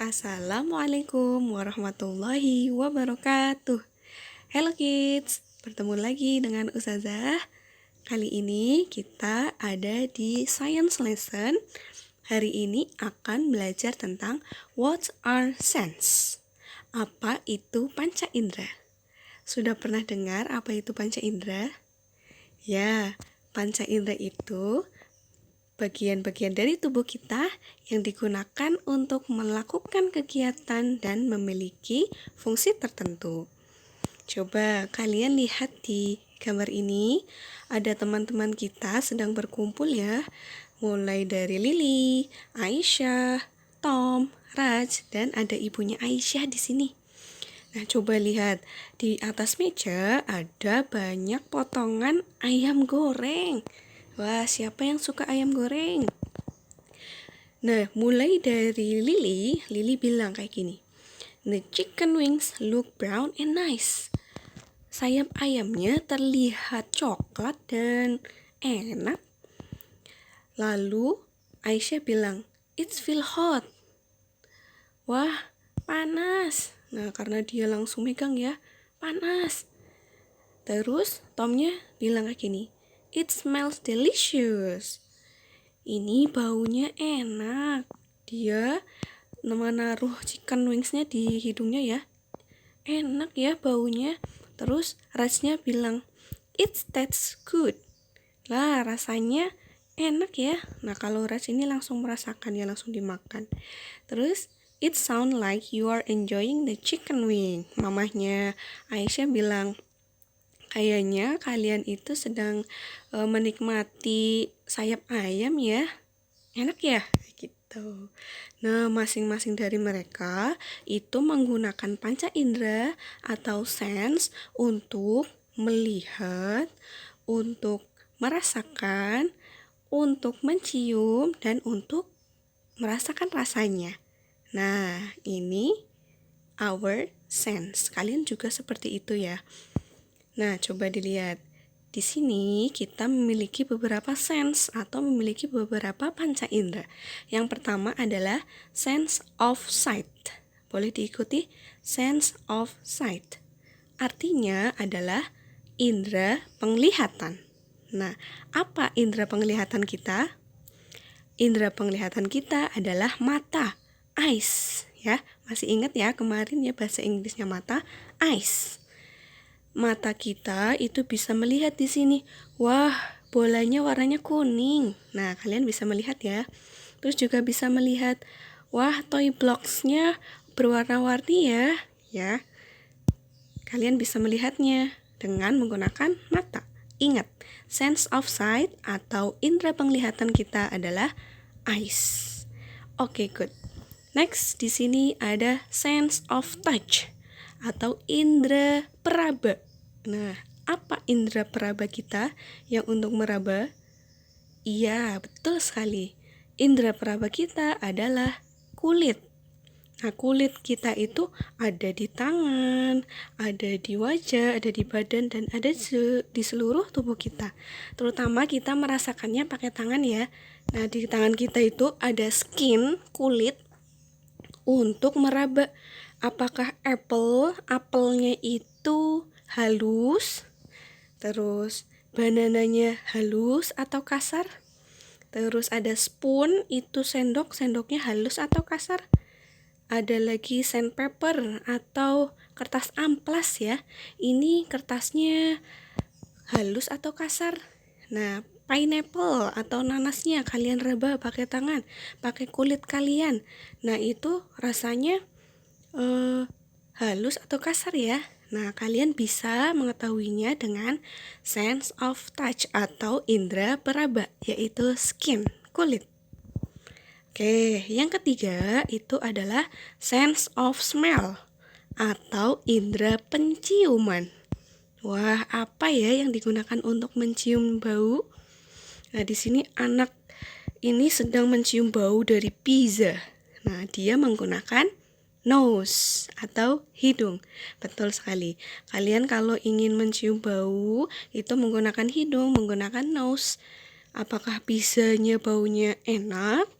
Assalamualaikum warahmatullahi wabarakatuh. Hello kids, bertemu lagi dengan Ustazah. Kali ini kita ada di Science Lesson. Hari ini akan belajar tentang what are sense. Apa itu panca indera? Sudah pernah dengar apa itu panca indera? Ya, panca indera itu bagian-bagian dari tubuh kita yang digunakan untuk melakukan kegiatan dan memiliki fungsi tertentu. Coba kalian lihat di gambar ini, ada teman-teman kita sedang berkumpul ya, mulai dari Lily, Aisyah, Tom, Raj, dan ada ibunya Aisyah di sini. Nah, coba lihat di atas meja ada banyak potongan ayam goreng. Wah, siapa yang suka ayam goreng? Nah, mulai dari Lily bilang kayak gini. The chicken wings look brown and nice. Sayap ayamnya terlihat coklat dan enak. Lalu Aisyah bilang, it's feel hot. Wah, panas. Nah, karena dia langsung megang ya, panas. Terus Tomnya bilang kayak gini, it smells delicious. Ini baunya enak. Dia menaruh chicken wingsnya di hidungnya ya. Enak ya baunya. Terus Rajnya bilang, it tastes good. Lah rasanya enak ya. Nah kalau Raj ini langsung merasakan ya, langsung dimakan. Terus it sound like you are enjoying the chicken wing. Mamahnya Aisyah bilang, kayaknya kalian itu sedang menikmati sayap ayam ya. Enak ya? Gitu. Nah, masing-masing dari mereka itu menggunakan panca indera atau sense untuk melihat, untuk merasakan, untuk mencium, dan untuk merasakan rasanya. Nah, ini our sense. Kalian juga seperti itu ya. Nah, coba dilihat. Di sini kita memiliki beberapa sense atau memiliki beberapa panca indera. Yang pertama adalah sense of sight. Boleh diikuti? Sense of sight. Artinya adalah indera penglihatan. Nah, apa indera penglihatan kita? Indera penglihatan kita adalah mata, eyes, ya. Masih ingat ya kemarin ya bahasa Inggrisnya mata, eyes. Mata kita itu bisa melihat di sini. Wah, bolanya warnanya kuning. Nah, kalian bisa melihat ya. Terus juga bisa melihat, wah, toy blocks-nya berwarna-warni ya. Ya, kalian bisa melihatnya dengan menggunakan mata. Ingat, sense of sight atau indera penglihatan kita adalah eyes. Oke, good. Next, di sini ada sense of touch atau indera peraba. Nah, apa indera peraba kita yang untuk meraba? Iya, betul sekali. Indera peraba kita adalah kulit. Nah, kulit kita itu ada di tangan, ada di wajah, ada di badan, dan ada di seluruh tubuh kita. Terutama kita merasakannya pakai tangan ya. Nah, di tangan kita itu ada skin, kulit, untuk meraba apakah apelnya itu halus, terus banananya halus atau kasar, terus ada spoon, itu sendoknya halus atau kasar, ada lagi sandpaper atau kertas amplas ya, ini kertasnya halus atau kasar. Nah, pineapple atau nanasnya kalian raba pakai tangan, pakai kulit kalian. Nah, itu rasanya halus atau kasar ya. Nah, kalian bisa mengetahuinya dengan sense of touch atau indera peraba, yaitu skin, kulit. Oke, yang ketiga itu adalah sense of smell atau indera penciuman. Wah, apa ya yang digunakan untuk mencium bau? Nah, di sini anak ini sedang mencium bau dari pizza. Nah, dia menggunakan nose atau hidung. Betul sekali. Kalian kalau ingin mencium bau itu menggunakan hidung, menggunakan nose. Apakah pizzanya baunya enak?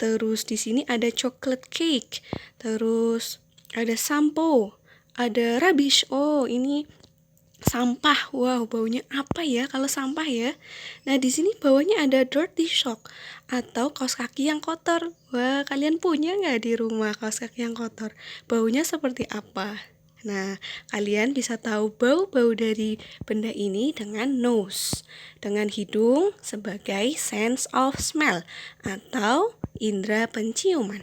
Terus di sini ada chocolate cake. Terus ada sampo, ada rubbish. Oh, ini sampah. Wow, baunya apa ya kalau sampah ya? Nah, di sini bawahnya ada dirty sock atau kaos kaki yang kotor. Wah, kalian punya nggak di rumah kaos kaki yang kotor? Baunya seperti apa? Nah, kalian bisa tahu bau-bau dari benda ini dengan nose, dengan hidung sebagai sense of smell atau indera penciuman.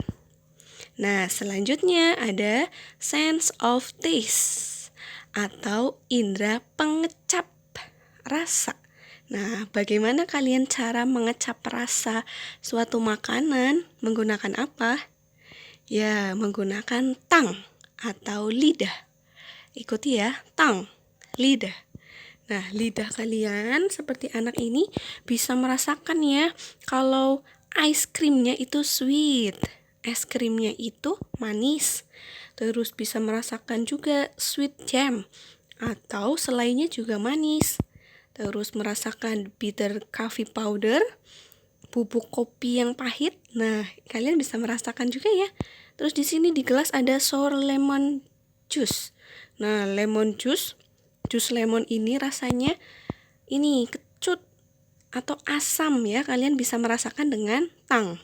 Nah, selanjutnya ada sense of taste atau indera pengecap rasa. Nah, bagaimana kalian cara mengecap rasa suatu makanan? Menggunakan apa? Ya, menggunakan tang atau lidah. Ikuti ya, tang, lidah. Nah, lidah kalian seperti anak ini bisa merasakan ya kalau ice creamnya itu sweet, es krimnya itu manis. Terus bisa merasakan juga sweet jam atau selainya juga manis. Terus merasakan bitter coffee powder, bubuk kopi yang pahit. Nah, kalian bisa merasakan juga ya. Terus di sini di gelas ada sour lemon juice. Nah, lemon juice, jus lemon ini rasanya ini kecut atau asam ya. Kalian bisa merasakan dengan tang,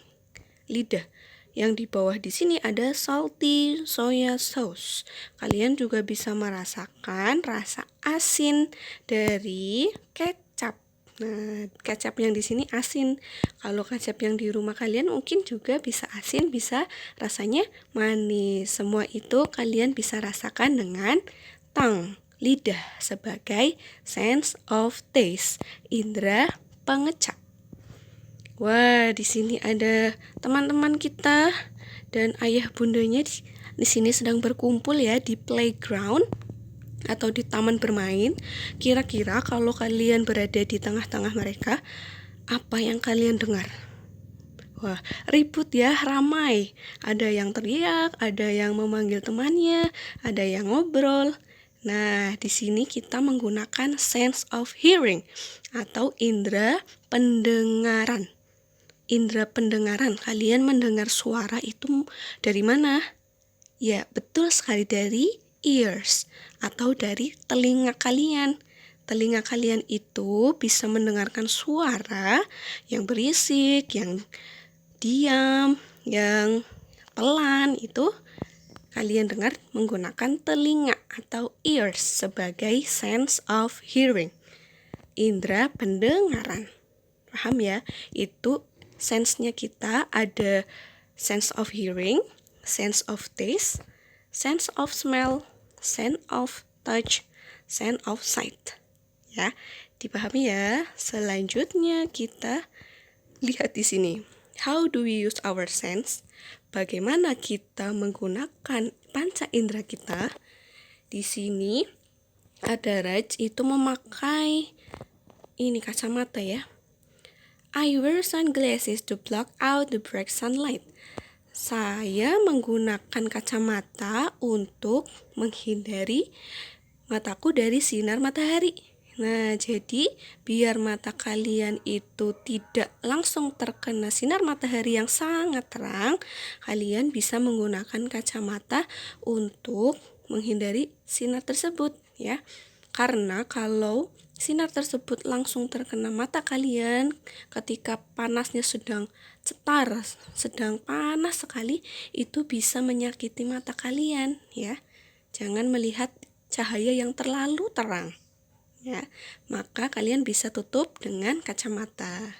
lidah. Yang di bawah di sini ada salty soya sauce. Kalian juga bisa merasakan rasa asin dari kecap. Nah, kecap yang di sini asin. Kalau kecap yang di rumah kalian mungkin juga bisa asin, bisa rasanya manis. Semua itu kalian bisa rasakan dengan tang, lidah sebagai sense of taste, indera pengecap. Wah, di sini ada teman-teman kita dan ayah bundanya di sini sedang berkumpul ya di playground atau di taman bermain. Kira-kira kalau kalian berada di tengah-tengah mereka, apa yang kalian dengar? Wah, ribut ya, ramai. Ada yang teriak, ada yang memanggil temannya, ada yang ngobrol. Nah, di sini kita menggunakan sense of hearing atau indera pendengaran. Indera pendengaran, kalian mendengar suara itu dari mana? Ya, betul sekali dari ears atau dari telinga kalian. Telinga kalian itu bisa mendengarkan suara yang berisik, yang diam, yang pelan itu kalian dengar menggunakan telinga atau ears sebagai sense of hearing. Indera pendengaran. Paham ya? Itu sense-nya kita ada sense of hearing, sense of taste, sense of smell, sense of touch, sense of sight. Ya, dipahami ya. Selanjutnya kita lihat di sini. How do we use our sense? Bagaimana kita menggunakan panca indera kita? Di sini ada Raj itu memakai ini kacamata ya. I wear sunglasses to block out the bright sunlight. Saya menggunakan kacamata untuk menghindari mataku dari sinar matahari. Nah, jadi biar mata kalian itu tidak langsung terkena sinar matahari yang sangat terang, kalian bisa menggunakan kacamata untuk menghindari sinar tersebut ya. Karena kalau sinar tersebut langsung terkena mata kalian ketika panasnya sedang cetar, sedang panas sekali, itu bisa menyakiti mata kalian ya. Jangan melihat cahaya yang terlalu terang. Ya, maka kalian bisa tutup dengan kacamata.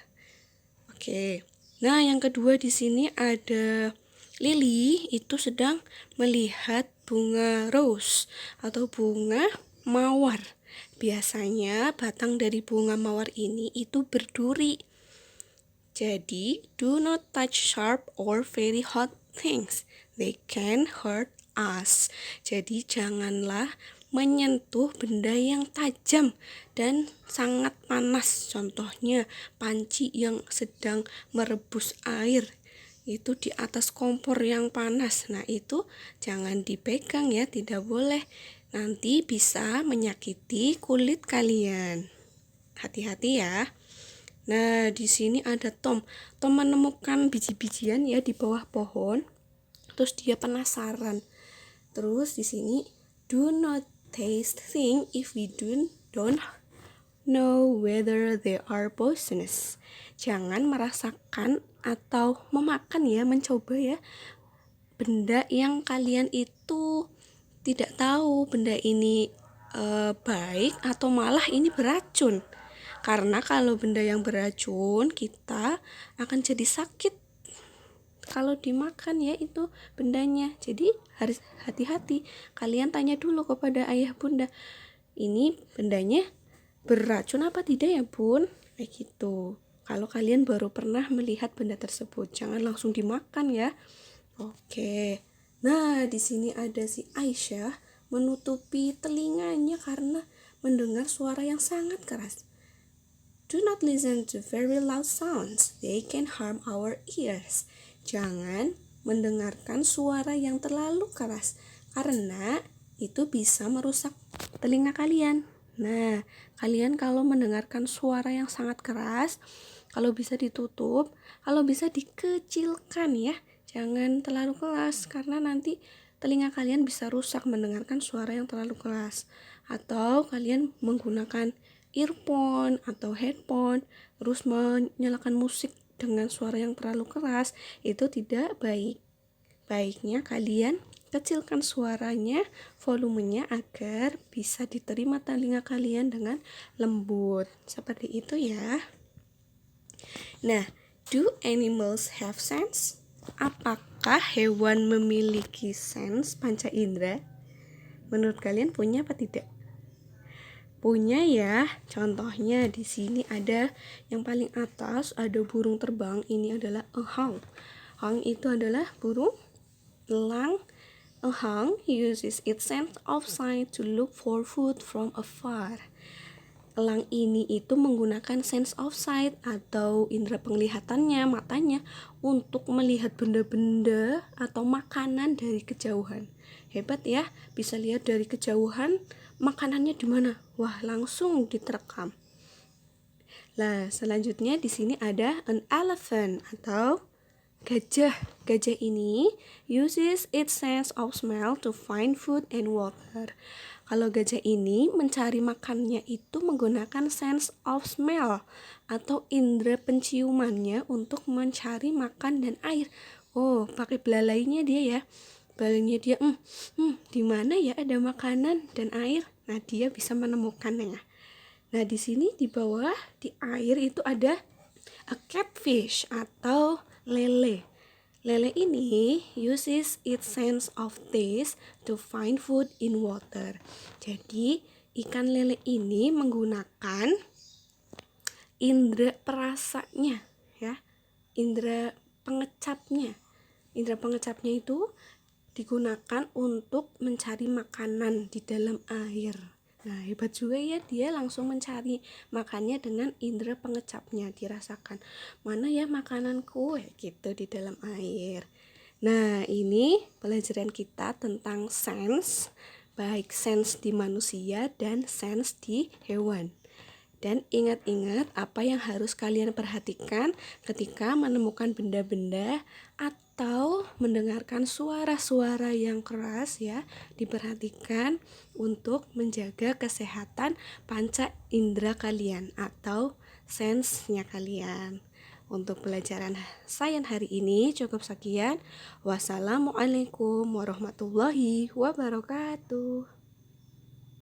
Oke. Nah, yang kedua di sini ada Lily itu sedang melihat bunga rose atau bunga mawar. Biasanya batang dari bunga mawar ini itu berduri. Jadi, do not touch sharp or very hot things. They can hurt us. Jadi, janganlah menyentuh benda yang tajam dan sangat panas. Contohnya, panci yang sedang merebus air. Itu di atas kompor yang panas. Nah, itu jangan dipegang ya, tidak boleh. Nanti bisa menyakiti kulit kalian. Hati-hati ya. Nah, di sini ada Tom. Tom menemukan biji-bijian ya di bawah pohon. Terus dia penasaran. Terus di sini, do not taste thing if we don't know whether they are poisonous. Jangan merasakan atau memakan ya, mencoba ya benda yang kalian itu tidak tahu benda ini baik atau malah ini beracun. Karena kalau benda yang beracun, kita akan jadi sakit kalau dimakan ya itu bendanya. Jadi harus hati-hati. Kalian tanya dulu kepada ayah bunda, ini bendanya beracun apa tidak ya bun? Kayak gitu. Kalau kalian baru pernah melihat benda tersebut, jangan langsung dimakan ya. Oke. Nah, di sini ada si Aisyah menutupi telinganya karena mendengar suara yang sangat keras. Do not listen to very loud sounds. They can harm our ears. Jangan mendengarkan suara yang terlalu keras karena itu bisa merusak telinga kalian. Nah, kalian kalau mendengarkan suara yang sangat keras, kalau bisa ditutup, kalau bisa dikecilkan ya. Jangan terlalu keras karena nanti telinga kalian bisa rusak mendengarkan suara yang terlalu keras. Atau kalian menggunakan earphone atau headphone terus menyalakan musik dengan suara yang terlalu keras, itu tidak baik. Baiknya kalian kecilkan suaranya, volumenya agar bisa diterima telinga kalian dengan lembut. Seperti itu ya. Nah, do animals have sense? Apakah hewan memiliki sense panca indera? Menurut kalian punya apa tidak? Punya ya. Contohnya di sini ada yang paling atas ada burung terbang. Ini adalah hawk. Hawk itu adalah burung elang. A hawk uses its sense of sight to look for food from afar. Elang ini itu menggunakan sense of sight atau indera penglihatannya, matanya, untuk melihat benda-benda atau makanan dari kejauhan. Hebat ya, bisa lihat dari kejauhan makanannya di mana. Wah, langsung diterekam. Nah, selanjutnya di sini ada an elephant atau gajah. Gajah ini uses its sense of smell to find food and water. Kalau gajah ini mencari makannya itu menggunakan sense of smell atau indera penciumannya untuk mencari makan dan air. Oh, pakai belalainya dia ya. Belalainya dia, di mana ya ada makanan dan air? Nah, dia bisa menemukannya. Nah, di sini di bawah di air itu ada a catfish atau lele. Lele ini uses its sense of taste to find food in water. Jadi, ikan lele ini menggunakan indera perasanya ya. Indera pengecapnya. Indera pengecapnya itu digunakan untuk mencari makanan di dalam air. Nah, hebat juga ya, dia langsung mencari makannya dengan indera pengecapnya, dirasakan mana ya makananku gitu di dalam air. Nah, ini pelajaran kita tentang sense, baik sense di manusia dan sense di hewan. Dan ingat-ingat apa yang harus kalian perhatikan ketika menemukan benda-benda atau mendengarkan suara-suara yang keras ya. Diperhatikan untuk menjaga kesehatan panca indera kalian atau sense-nya kalian. Untuk pelajaran sains hari ini cukup sekian. Wassalamualaikum warahmatullahi wabarakatuh.